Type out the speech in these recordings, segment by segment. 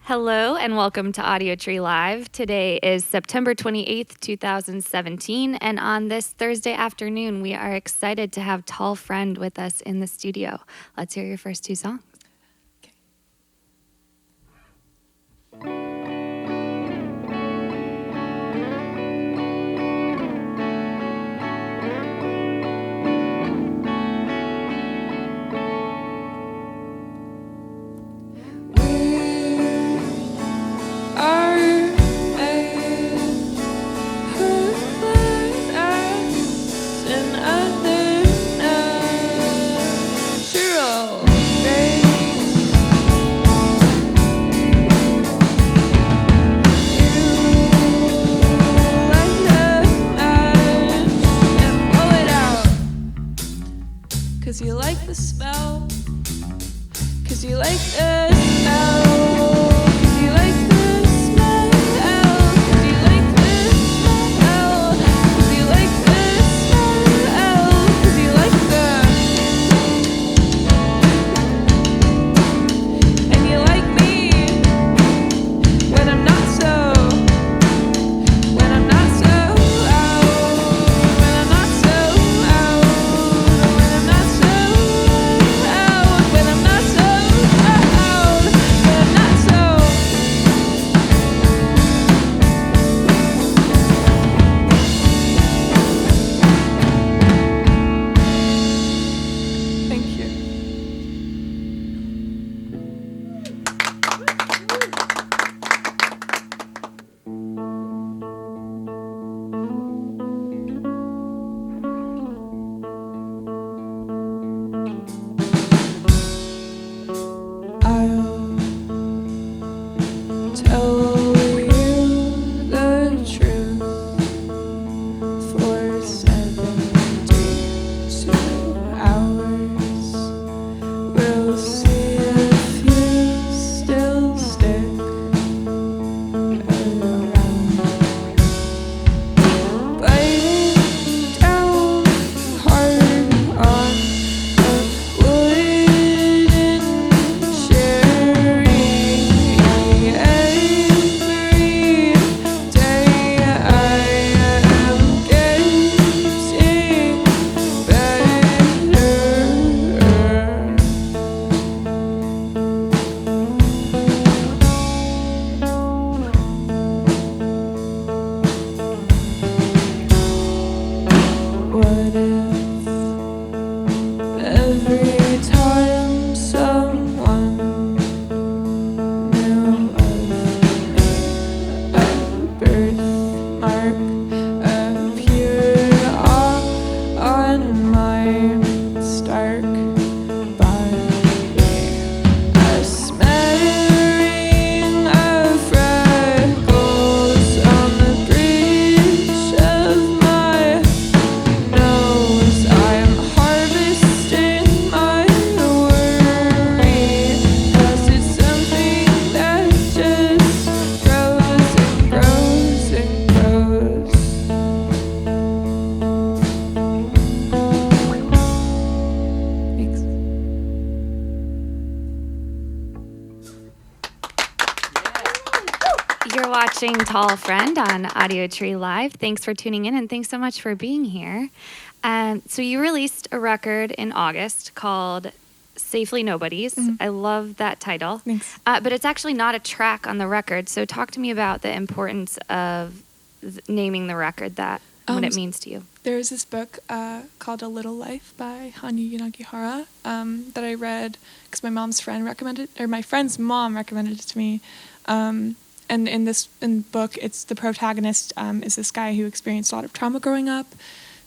Hello and welcome to Audiotree Live. Today is September 28th, 2017, and on this Thursday afternoon, we are excited to have Tall Friend with us in the studio. Let's hear your first two songs. Cause you like the smell. Cause you like the smell. Cause you like the smell. Cause you like the smell. Cause you like the smell. Cause you like the. And you like me when I'm not so. When I'm not so out. When I'm not so out. When I'm not so out. When I'm not so out. When I'm not so. Thank you. I'll tell you the truth for 72 hours. We'll see if you still stick around. Biting down hard on a wooden cherry. Every day I am getting better. What if every time someone knew of me, a birthmark appeared on my stark body? A smattering of freckles on the bridge of my nose. I'm harvesting my worry, 'cause it's something that just grows and grows and grows. Thanks. You're watching Tall Friend on Audiotree Live. Thanks for tuning in and thanks so much for being here. So you released a record in August called Safely Nobody's. I love that title. Thanks. But it's actually not a track on the record. So talk to me about the importance of naming the record that, what it means to you. There's this book called A Little Life by Hanya Yanagihara that I read because my friend's mom recommended it to me. And in the book, it's the protagonist is this guy who experienced a lot of trauma growing up.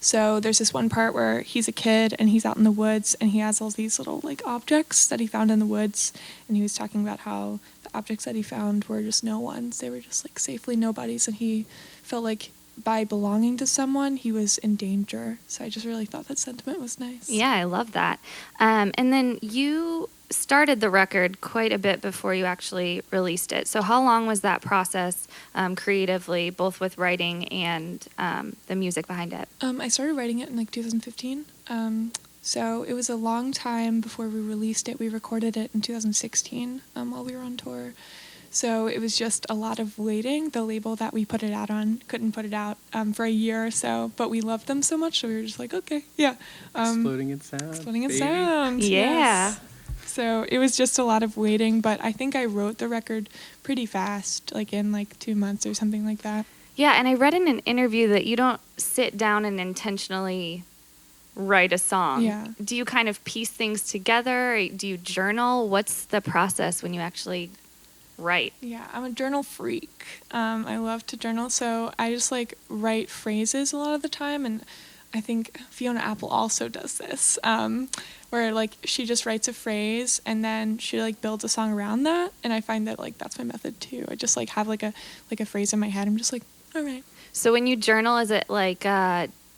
So there's this one part where he's a kid and he's out in the woods and he has all these little like objects that he found in the woods, and he was talking about how the objects that he found were just no ones. They were just like safely nobodies, and he felt like by belonging to someone, he was in danger. So I just really thought that sentiment was nice. Yeah, I love that. And then you started the record quite a bit before you actually released it. So how long was that process creatively, both with writing and the music behind it? I started writing it in like 2015. So it was a long time before we released it. We recorded it in 2016 while we were on tour. So it was just a lot of waiting. The label that we put it out on couldn't put it out for a year or so, but we loved them so much, so we were just like, okay, yeah. Exploding in sound. Exploding in baby. sound. Yeah. Yes. So it was just a lot of waiting, but I think I wrote the record pretty fast, like in like 2 months or something like that. Yeah, and I read in an interview that you don't sit down and intentionally write a song. Yeah. Do you kind of piece things together? Do you journal? What's the process when you actually write? Yeah, I'm a journal freak. I love to journal, so I just like write phrases a lot of the time, and I think Fiona Apple also does this, where like she just writes a phrase and then she like builds a song around that, and I find that like that's my method too. I just like have like a phrase in my head. I'm just like, all right. So when you journal, is it like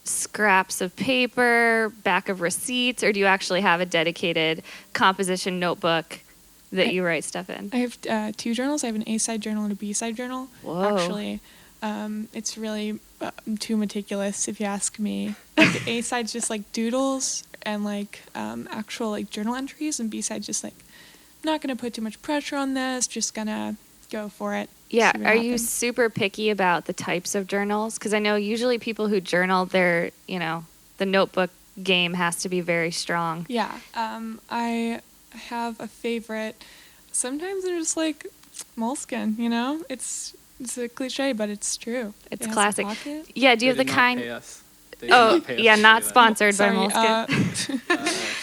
scraps of paper, back of receipts, or do you actually have a dedicated composition notebook that you write stuff in? I have 2 journals. I have an A-side journal and a B-side journal. Whoa. Actually, it's really too meticulous if you ask me. Like, the A-side's just like doodles and like actual like journal entries, and B-side just like, not gonna put too much pressure on this, just gonna go for it. Yeah, see what are you happens. super picky about the types of journals? Because I know usually people who journal, they're, the notebook game has to be very strong. Yeah, I have a favorite. Sometimes they're just like Moleskine, It's a cliche, but it's true. It's It has a classic. pocket. Yeah, do you They have did the not kind? pay us. They did Oh, not pay us yeah, to not say that. sponsored by Sorry, Moleskine.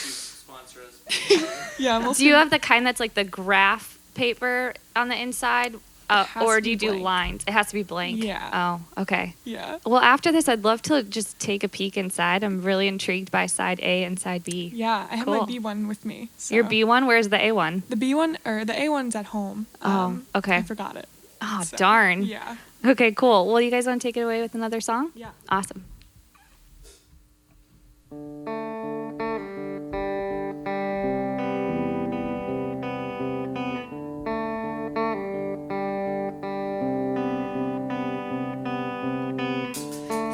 Sponsor us. yeah, Moleskine. Do you have the kind that's like the graph paper on the inside? has Or to do be you do blank. lines? It has to be blank. Yeah. Oh, okay. Yeah. Well, after this, I'd love to just take a peek inside. I'm really intrigued by side A and side B. Yeah, I have Cool. my B1 with me. So. Your B1, where's the A1? The B1 or the A1's at home. Oh, okay. I forgot it. Oh, So, darn. Yeah. Okay, cool. Well, you guys want to take it away with another song? Yeah. Awesome.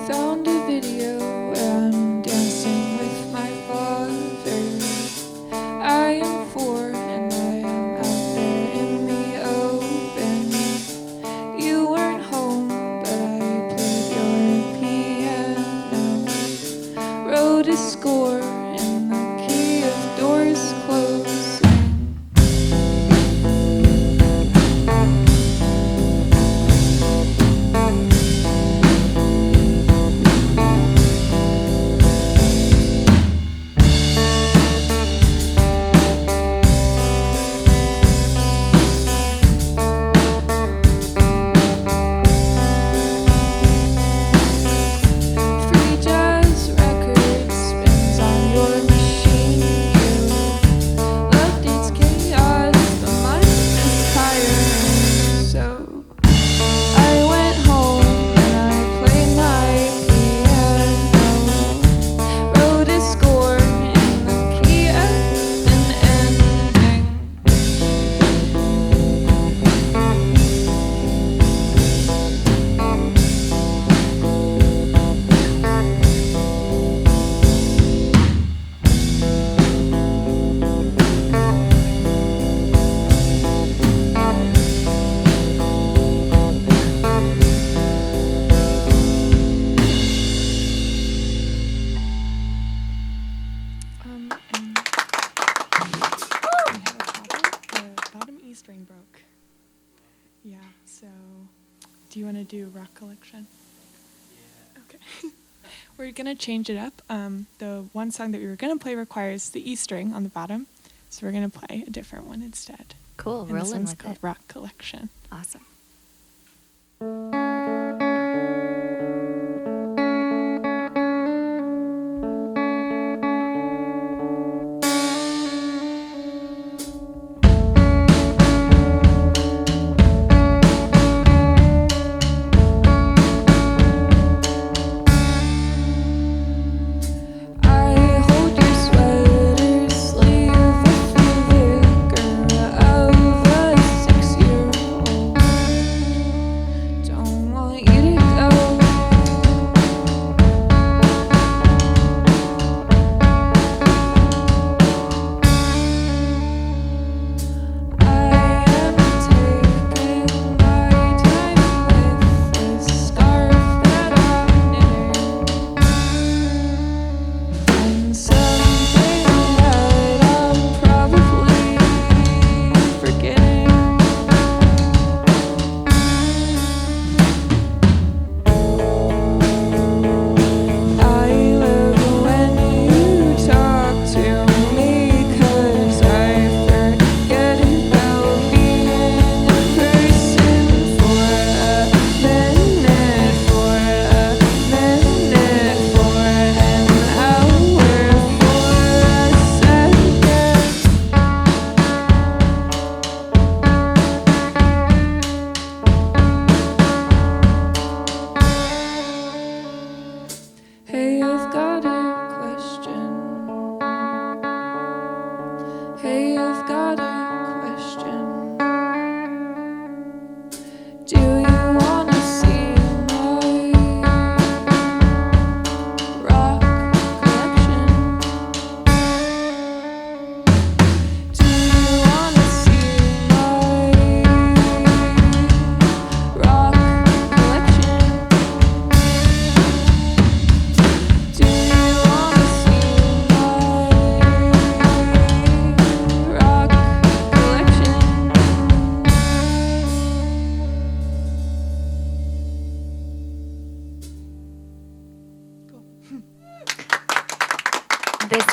Found a video where I'm dancing with my father. I am 4 and I am out there in the open. You weren't home, but I played your piano. Wrote a score in the key of doors closing. Free jazz record spins on your machine. You love its chaos, the mind is tired. So I went home and I played my piano. Wrote a score in the key of an ending. And we have a problem. The bottom E string broke. Yeah, so do you want to do rock collection? Yeah. Okay. We're going to change it up. The one song that we were going to play requires the E string on the bottom, so we're going to play a different one instead. Cool. And this Rolling one's with called it. Rock Collection. Awesome. I hold your sweater sleeve with the vigor of a 6-year-old.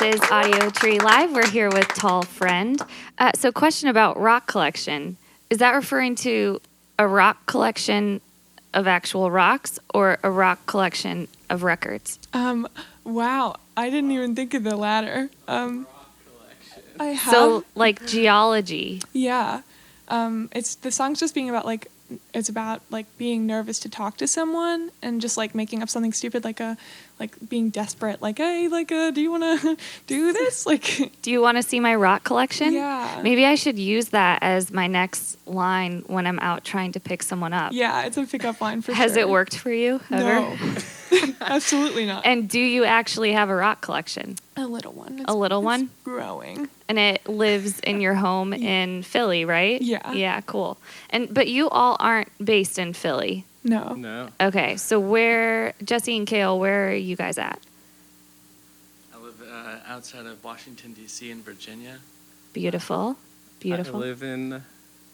is Audiotree Live. We're here with Tall Friend. So question about rock collection. Is that referring to a rock collection of actual rocks or a rock collection of records? Wow, I didn't even think of the latter. I have. So like geology. Yeah. It's the song's just being about like it's about like being nervous to talk to someone and just like making up something stupid like being desperate like hey like do you want to do this like Do you want to see my rock collection? Yeah. Maybe I should use that as my next line when I'm out trying to pick someone up. yeah, it's a pickup line for Has sure. it worked for you ever? No. Absolutely not. And do you actually have a rock collection? A little one. A little it's one? Growing. And it lives in your home in Philly, right? Yeah. Yeah, cool. But you all aren't based in Philly. No. No. Okay, so Jesse and Kale, where are you guys at? I live outside of Washington, D.C. in Virginia. Beautiful. Beautiful. I live in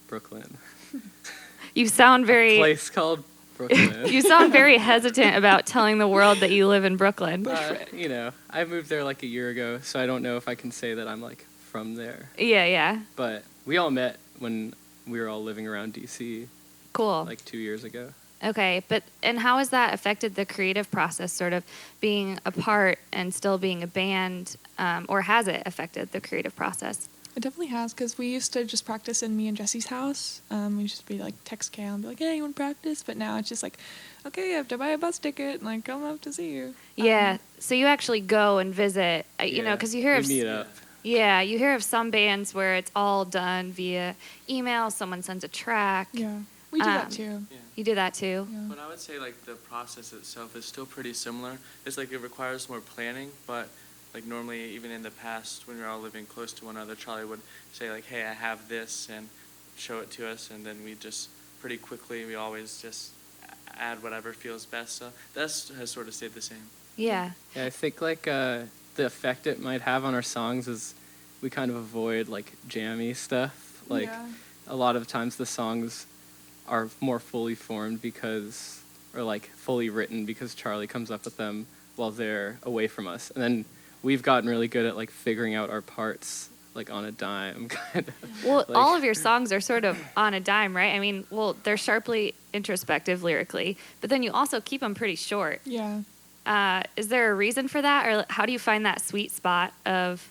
Brooklyn. You sound very Place called Brooklyn. you sound very hesitant about telling the world that you live in Brooklyn. You know, I moved there like a year ago, so I don't know if I can say that I'm like from there. Yeah. But we all met when we were all living around DC Cool. like 2 years ago. Okay, and how has that affected the creative process, sort of being apart and still being a band, or has it affected the creative process? It definitely has, because we used to just practice in me and Jesse's house. We used to be like text Kale and be like, "Hey, you want to practice?" But now it's just like, "Okay, I have to buy a bus ticket and like come up to see you." Yeah, so you actually go and visit, you know, because you hear we of meet up. Yeah, you hear of some bands where it's all done via email. Someone sends a track. Yeah, we do that too. Yeah. You do that too. Yeah. But I would say like the process itself is still pretty similar. It's like it requires more planning, but like normally even in the past when we were all living close to one another, Charlie would say like, "Hey, I have this," and show it to us, and then we just pretty quickly we always just add whatever feels best. So that has sort of stayed the same. Yeah. Yeah, I think like the effect it might have on our songs is we kind of avoid like jammy stuff. Like Yeah. a lot of times the songs are more fully formed or like fully written because Charlie comes up with them while they're away from us. And then we've gotten really good at like figuring out our parts like on a dime kind of. Well, Like- all of your songs are sort of on a dime, right? I mean, well, they're sharply introspective lyrically, but then you also keep them pretty short. Yeah. Is there a reason for that, or how do you find that sweet spot of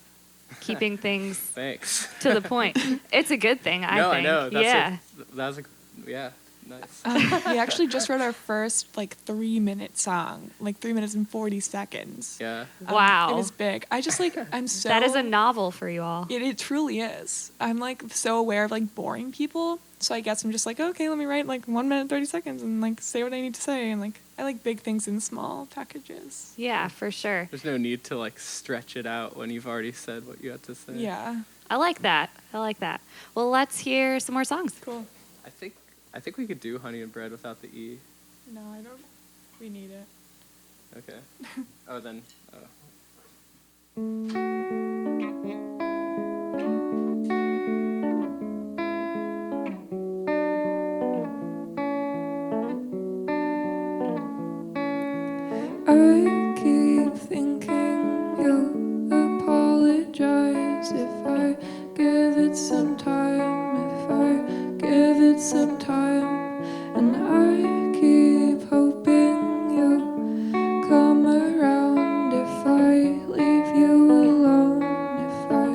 keeping things Thanks. to the point? It's a good thing, I no, think. I know. Yeah. Yeah, nice. We actually just wrote our first like 3-minute song, like 3 minutes and 40 seconds. Yeah. Wow. It was big. I just like I'm so That is a novel for you all. It truly is. I'm like so aware of like boring people, so I guess I'm just like, okay, let me write like 1 minute 30 seconds and like say what I need to say, and like I like big things in small packages. Yeah, for sure. There's no need to like stretch it out when you've already said what you have to say. Yeah, I like that. Well, let's hear some more songs. cool. I think we could do Honey and Bread without the E. No, I don't. We need it. Okay. Oh, then. Oh. I keep thinking you'll apologize if I give it some time, and I keep hoping you'll come around if I leave you alone, if I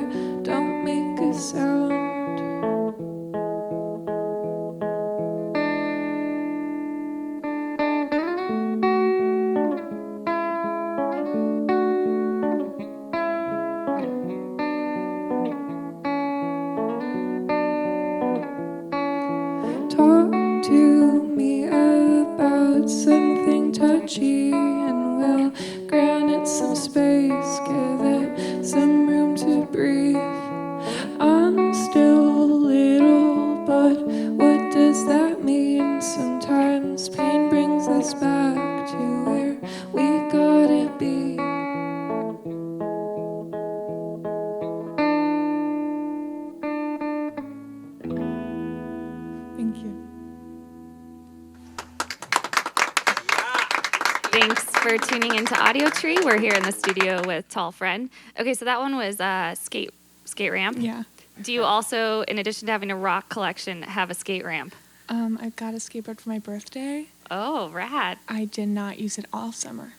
Thanks for tuning into Audiotree. We're here in the studio with Tall Friend. Okay, so that one was skate ramp. Yeah. Do you also, in addition to having a rock collection, have a skate ramp? I got a skateboard for my birthday. Oh, rad. I did not use it all summer.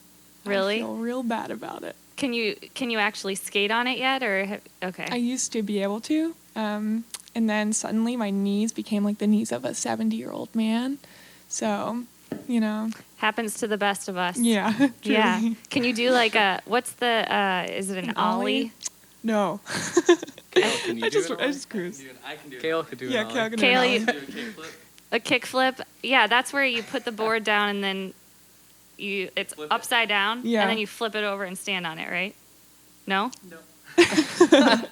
Really? I feel real bad about it. Can you actually skate on it yet, or okay? I used to be able to, and then suddenly my knees became like the knees of a 70-year-old man. So, Happens to the best of us. yeah. Yeah. truly. Can you do like is it an ollie? No. Kale, can you I do just it? I just cruise. I can do Kale could do Yeah, it. Kale can do Kale, an you- ollie. do a kickflip. A kickflip? Yeah, that's where you put the board down and then it's Flip it. upside down, Yeah. and then you flip it over and stand on it, right? No? No.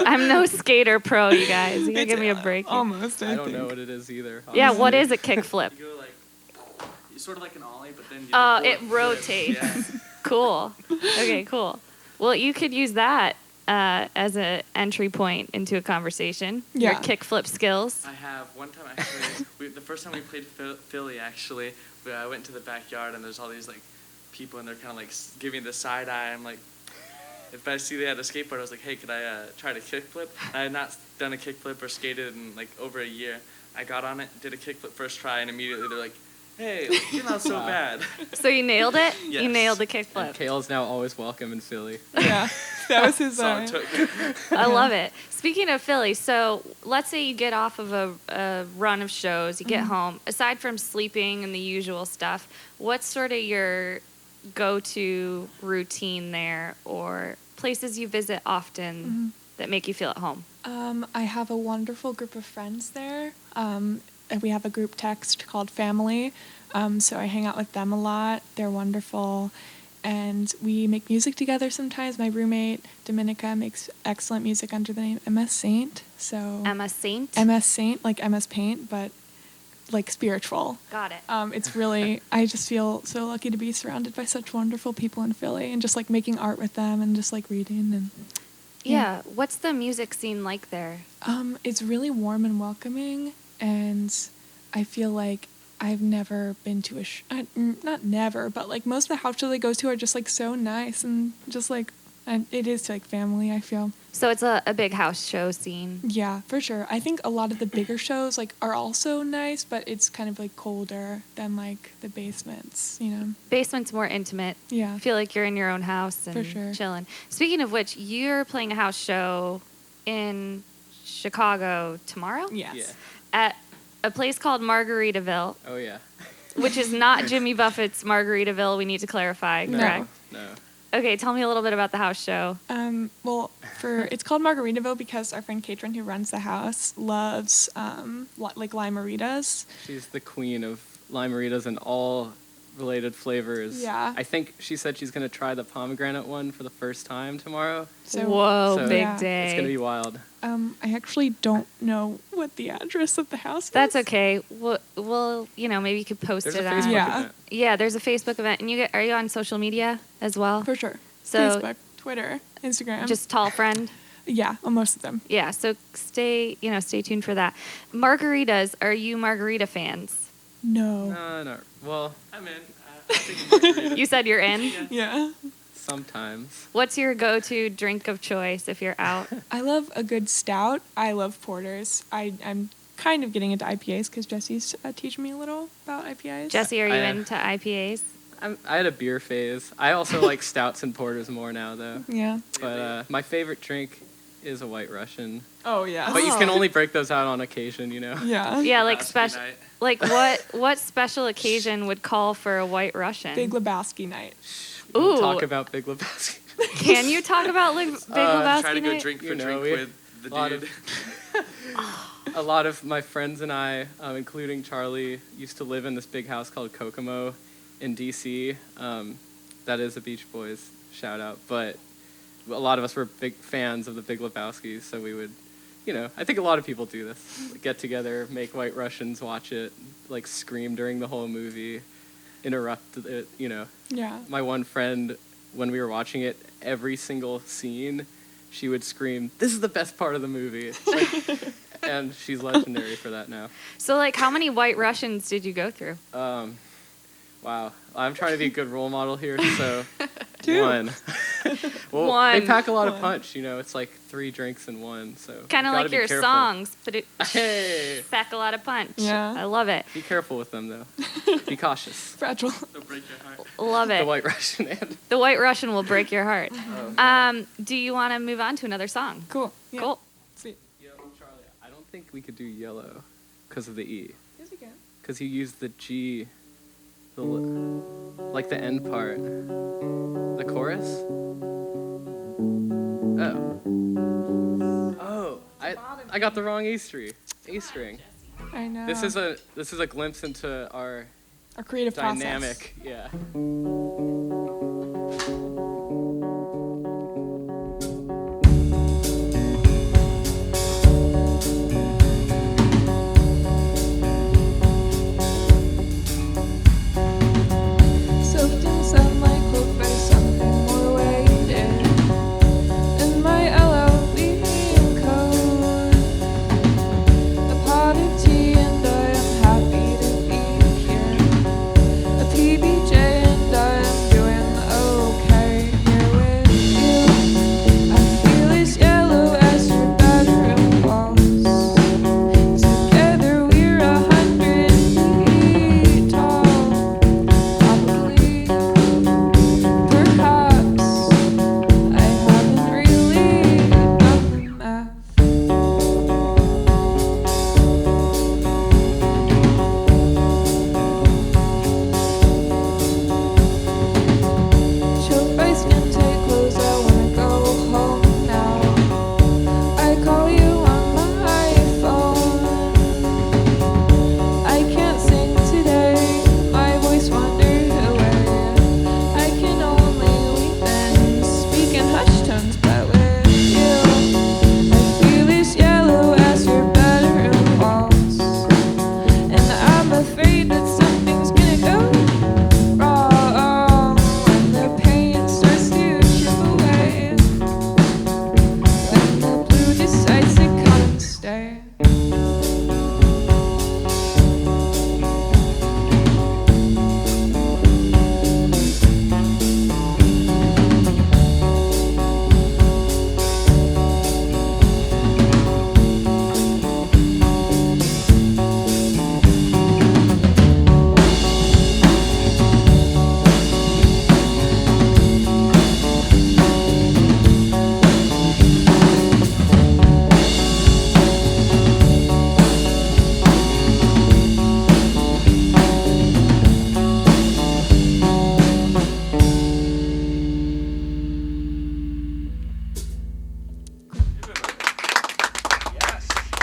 I'm no skater pro, you guys. You gotta give me a break here. Almost, I I don't think. know what it is either. Yeah, honestly. what is a kickflip? You go like, you sort of like an ollie, but then you Oh, do a it flip. rotates. Yeah. Cool. Okay, cool. Well, you could use that as an entry point into a conversation. Your Yeah. kickflip skills. I have one time actually. The first time we played Philly, actually, I went to the backyard and there's all these like people and they're kind of like giving the side eye. I'm like, if I see they had a skateboard, I was like, hey, could I try to kickflip? I had not done a kickflip or skated in like over a year. I got on it, did a kickflip first try, and immediately they're like, hey, you're not so bad. So you nailed it? You Yes. nailed the And kickflip. Kale's now always welcome in Philly. Yeah. That was his. That's all it took. I love it. Speaking of Philly, so let's say you get off of a run of shows, you get home. Aside from sleeping and the usual stuff, what's sort of your go-to routine there, or places you visit often that make you feel at home? I have a wonderful group of friends there. And we have a group text called Family, so I hang out with them a lot. They're wonderful, and we make music together sometimes. My roommate, Dominica, makes excellent music under the name MS Saint. So Emma Saint? MS Saint, like MS Paint, but like spiritual. Got it. It's really, I just feel so lucky to be surrounded by such wonderful people in Philly, and just like making art with them and just like reading and Yeah. What's the music scene like there? it's really warm and welcoming, and I feel like I've never been to not never, but like most of the house shows I go to are just like so nice and just like, and it is to like family, I feel. So it's a big house show scene. Yeah, for sure. I think a lot of the bigger shows like are also nice, but it's kind of like colder than like the basements, Basement's more intimate. Yeah. I feel like you're in your own house and For sure. chilling. Speaking of which, you're playing a house show in Chicago tomorrow Yes. Yeah. at a place called Margaritaville, Oh yeah. which is not Jimmy Buffett's Margaritaville. We need to clarify, No. correct? No. Okay, tell me a little bit about the house show. Well, it's called Margaritaville because our friend Katrin, who runs the house, loves like limeritas. She's the queen of limeritas and all related flavors. Yeah. I think she said she's gonna try the pomegranate one for the first time tomorrow. So Whoa, So big yeah, day. It's gonna be wild. I actually don't know what the address of the house That's is. okay. We'll maybe you could post There's it a on. Facebook Yeah. event. Yeah, there's a Facebook event, and are you on social media as well? For sure. So- Facebook, Twitter, Instagram. Just Tall Friend. yeah, on most of them. Yeah, so stay tuned for that. Margaritas, are you margarita fans? No. No. Well, I'm in. I think a margarita. You said you're in? Yeah. sometimes. What's your go-to drink of choice if you're out? I love a good stout. I love porters. I'm kind of getting into IPAs because Jesse's teaching me a little about IPAs. Jesse, are you I am. into IPAs? I had a beer phase. I also like stouts and porters more now, though. Yeah. But my favorite drink is a White Russian. Oh, yeah. But you can Oh. only break those out on occasion, you know? Yeah. Yeah, like Lebowski special. night. Like what special occasion would call for a White Russian? Big Lebowski night. We don't Ooh. talk about Big Lebowski. Can you talk about Big Lebowski Try to go night? drink for You know, drink we- with the lot dude. of- A lot of my friends and I, including Charlie, used to live in this big house called Kokomo in D.C. That is a Beach Boys shout out, but a lot of us were big fans of the Big Lebowski, so we would, I think a lot of people do this. Get together, make White Russians, watch it, like scream during the whole movie, interrupt it, Yeah. My one friend, when we were watching it, every single scene, she would scream, "This is the best part of the movie." And she's legendary for that now. So, like, how many White Russians did you go through? Wow. I'm trying to be a good role model here, so 2. 1. Well, One. they pack a lot of 1. punch, you know. It's like 3 drinks in one, so Kind of you gotta like be your careful. songs, but it Hey, pack a lot of punch. Yeah. I love it. be careful with them though. Be cautious. Fragile. They'll break your heart. Love it. The White Russian and The White Russian will break your heart. oh, Do you want to move on to another song? Cool. Yeah. Cool. Sweet. Yo, Charlie, I don't think we could do yellow because of the E. Yes, we can. Because you used the G, like the end part. The chorus? Oh. Oh, I got the wrong A string. I know. This is a glimpse into our our creative process. dynamic. Yeah. Soaked in sunlight, cloaked by something more weighted in my LOV coat. A pot of tea and I am happy to be here. A PBJ and I am doing okay here with you. I feel as yellow as your bedroom walls. Together we're 100 feet tall. Probably, perhaps, I haven't really done the math. Choked by skin tight clothes, I wanna go home now. I call you on my phone. I can't sing today, my voice wandered away. I can only weep and speak in hushed tones, but with you, I feel as yellow as your bedroom walls. And I'm afraid that something's gonna go wrong when the pain starts to chip away. When the blue decides to come and stay.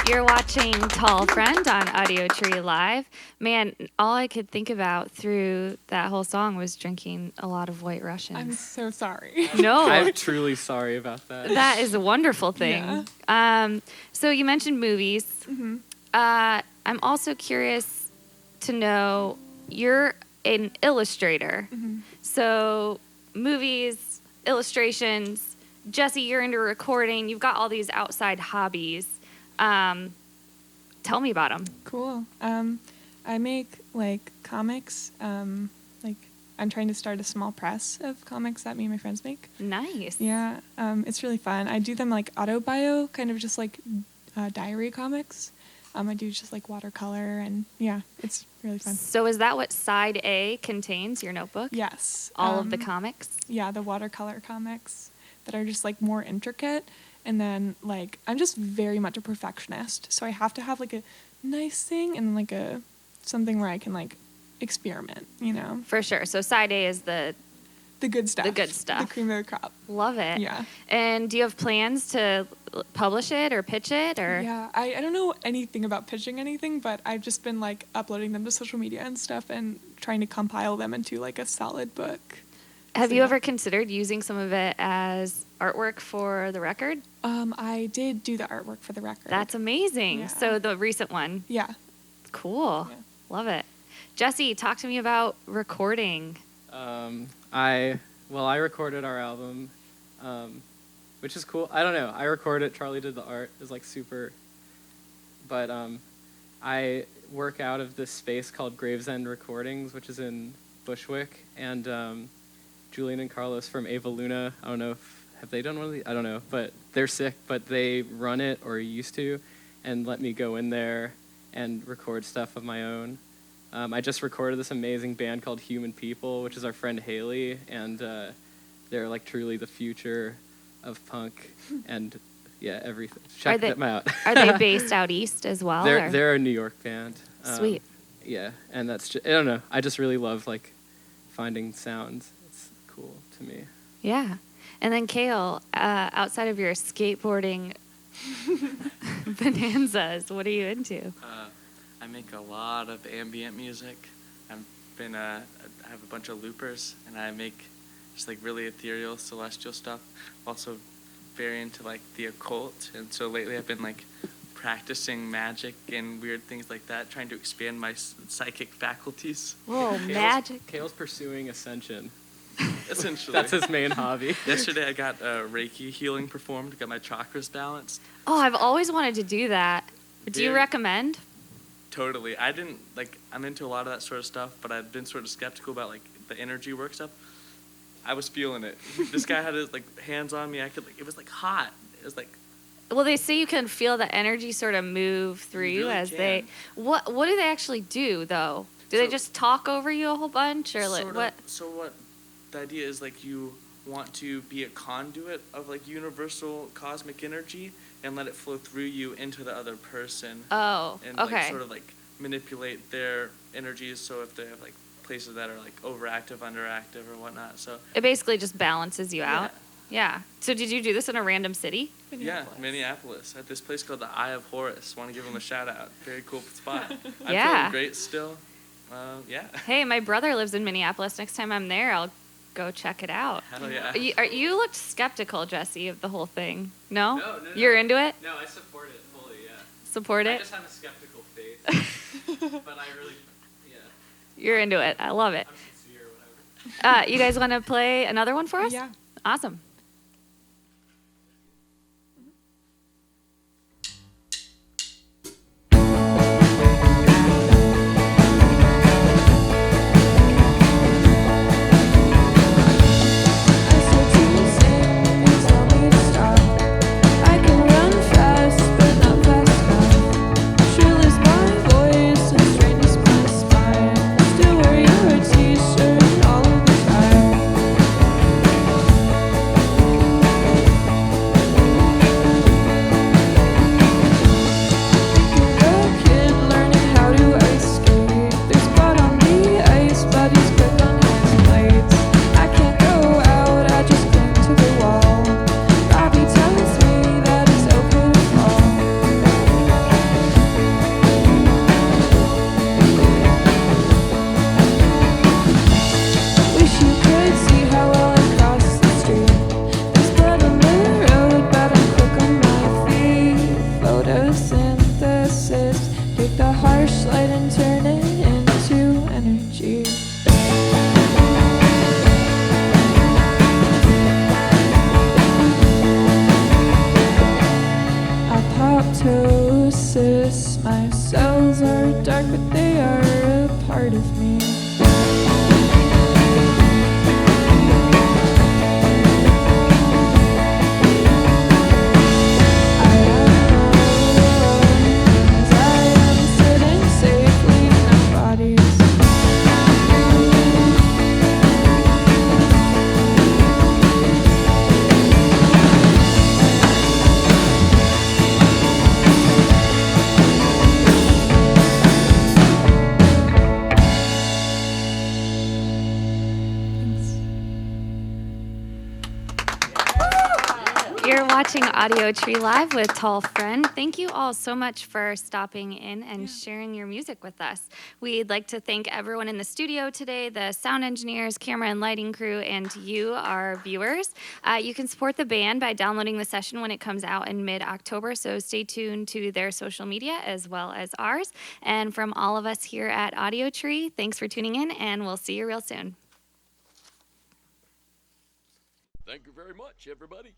You're watching Tall Friend on Audiotree Live. Man, all I could think about through that whole song was drinking a lot of White Russians. I'm so sorry. No, I'm truly sorry about that. that is a wonderful thing. So you mentioned movies. Mm-hmm. I'm also curious to know, you're an illustrator. Mm-hmm. So movies, illustrations. Jesse, you're into recording. You've got all these outside hobbies. Tell me about them. Cool. I make like comics. Like I'm trying to start a small press of comics that me and my friends make. Nice. Yeah. It's really fun. I do them like autobio, kind of just like diary comics. I do just like watercolor and yeah, it's really fun. So is that what side A contains, your notebook? Yes. All of the comics? Yeah, the watercolor comics that are just like more intricate. And then like I'm just very much a perfectionist, so I have to have like a nice thing and like a something where I can like experiment, you know. For sure. So side A is the good stuff. The good stuff. The cream of the crop. love it. Yeah. And do you have plans to publish it or pitch it or? Yeah, I don't know anything about pitching anything, but I've just been like uploading them to social media and stuff and trying to compile them into like a solid book. Have So, you yeah. ever considered using some of it as artwork for the record? I did do the artwork for the record. That's amazing. Yeah. So the recent one. Yeah. Cool. Yeah. Love it. Jesse, talk to me about recording. I recorded our album, which is cool. I don't know. I recorded. Charlie did the art. It was like super. But I work out of this space called Gravesend Recordings, which is in Bushwick, and Julian and Carlos from Ava Luna. I don't know if have they done one of these? I don't know, but they're sick. But they run it or used to, and let me go in there and record stuff of my own. I just recorded this amazing band called Human People, which is our friend Haley, and they're like truly the future of punk, and yeah, everything. Check them out. Are they based out east as well? They're a New York band. Sweet. Yeah, and that's just, I don't know. I just really love like finding sounds. It's cool to me. Yeah. And then Kale, outside of your skateboarding bonanzas, what are you into? I make a lot of ambient music. I have a bunch of loopers, and I make just like really ethereal, celestial stuff. Also very into like the occult, and so lately I've been like practicing magic and weird things like that, trying to expand my psychic faculties. Whoa, magic. Kale's pursuing ascension. Essentially. That's his main hobby. Yesterday I got Reiki healing performed, got my chakras balanced. Oh, I've always wanted to do that. Do you Very- recommend? Totally. I didn't, like, I'm into a lot of that sort of stuff, but I've been sort of skeptical about, like, the energy work stuff. I was feeling it. This guy had his, like, hands on me. I could, like, it was, like, hot. It was, like, Well, they say you can feel the energy sort of move through You you really as can. they. What do they actually do though? Do they So- just talk over you a whole bunch, or like sort what? of, so what the idea is, like, you want to be a conduit of, like, universal cosmic energy and let it flow through you into the other person. Oh, And, okay. like, sort of, like, manipulate their energies, so if they have, like, places that are, like, overactive, underactive, or whatnot. So, It basically just balances you out. Yeah. Yeah. So did you do this in a random city? yeah, Minneapolis, at this place called the Eye of Horus. Want to give them a shout out. Very cool spot. I'm Yeah. feeling great still. Yeah. Hey, my brother lives in Minneapolis. Next time I'm there, I'll go check it out. Hell yeah. You looked skeptical, Jesse, of the whole thing. No? No. You're into it? No, I support it fully. Yeah. Support I it? just have a skeptical faith, but I really, yeah, You're into it. I love it. I'm sincere or whatever. You guys want to play another one for us? Yeah. Awesome. I said to sing, you tell me to stop. I can run fast, but not fast enough. Sure lose my voice and straightens my spine. Still wear your t-shirt all of the time. A kid learning how to ice skate. There's blood on the ice, but he's quick on his blades. I can't go out, I just cling to the wall. Robbie tells me that it's okay to fall. Wish you could see how well I cross the street. There's blood on the road, but I'm quick on my feet. Photosynthesis, take the harsh light and turn it into energy. Apoptosis, my cells are dark, but they are a part of me. I am no lungs, I am sitting safely in our bodies. You're watching Audiotree Live with Tall Friend. Thank you all so much for stopping in and sharing your music with us. We'd like to thank everyone in the studio today, the sound engineers, camera and lighting crew, and you, our viewers. You can support the band by downloading the session when it comes out in mid-October, so stay tuned to their social media as well as ours. And from all of us here at Audiotree, thanks for tuning in, and we'll see you real soon. Thank you very much, everybody.